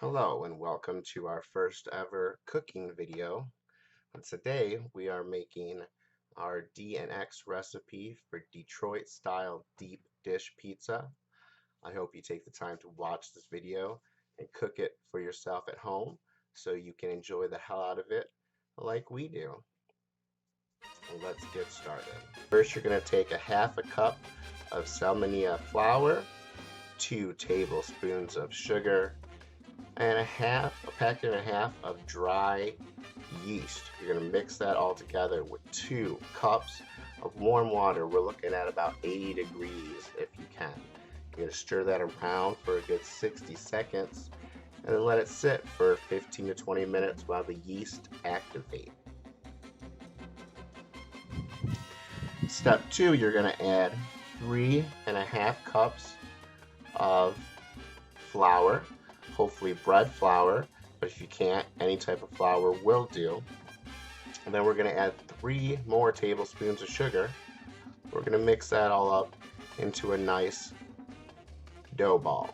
Hello and welcome to our first ever cooking video. And today we are making our D&X recipe for Detroit style deep dish pizza. I hope you take the time to watch this video and cook it for yourself at home so you can enjoy the hell out of it like we do. Let's get started. First you're going to take a half a cup of Salmonella flour, 2 tablespoons of sugar, and a packet and a half of dry yeast. You're going to mix that all together with 2 cups of warm water. We're looking at about 80 degrees if you can. You're going to stir that around for a good 60 seconds and then let it sit for 15 to 20 minutes while the yeast activate. Step 2, you're going to add 3.5 cups of flour, hopefully bread flour, but if you can't, any type of flour will do. And then we're going to add 3 more tablespoons of sugar. We're going to mix that all up into a nice dough ball.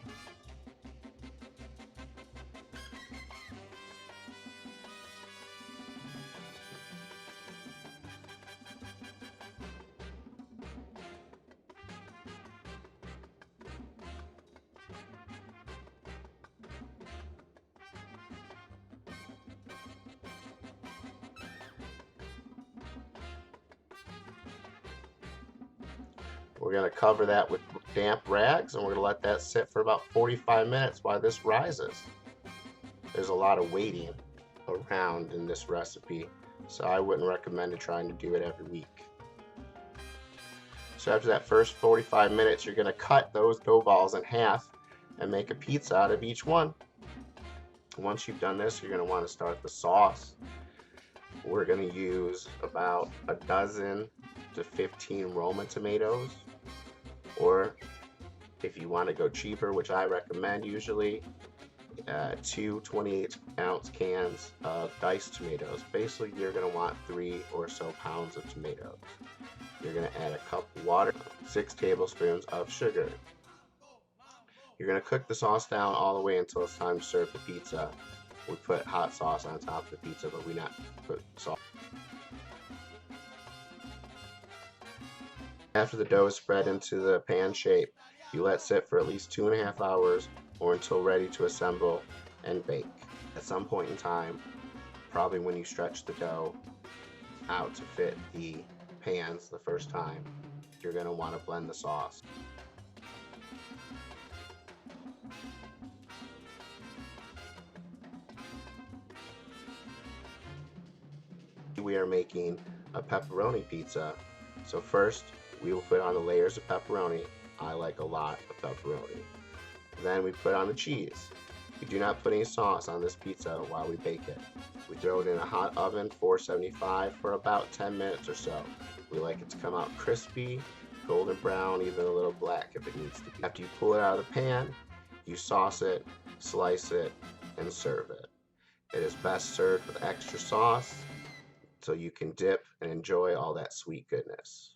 We're going to cover that with damp rags and we're going to let that sit for about 45 minutes while this rises. There's a lot of waiting around in this recipe, so I wouldn't recommend trying to do it every week. So after that first 45 minutes, you're going to cut those dough balls in half and make a pizza out of each one. Once you've done this, you're going to want to start the sauce. We're going to use about a dozen to 15 Roma tomatoes, or if you want to go cheaper, which I recommend usually, 2 28-ounce cans of diced tomatoes. Basically, you're going to want 3 or so pounds of tomatoes. You're going to add a cup of water, 6 tablespoons of sugar. You're going to cook the sauce down all the way until it's time to serve the pizza. We put hot sauce on top of the pizza, but we not put sauce. After the dough is spread into the pan shape, you let sit for at least 2.5 hours or until ready to assemble and bake. At some point in time, probably when you stretch the dough out to fit the pans the first time, you're going to want to blend the sauce. We are making a pepperoni pizza. So first, we will put on the layers of pepperoni. I like a lot of pepperoni. Then we put on the cheese. We do not put any sauce on this pizza while we bake it. We throw it in a hot oven, 475, for about 10 minutes or so. We like it to come out crispy, golden brown, even a little black if it needs to be. After you pull it out of the pan, you sauce it, slice it, and serve it. It is best served with extra sauce so you can dip and enjoy all that sweet goodness.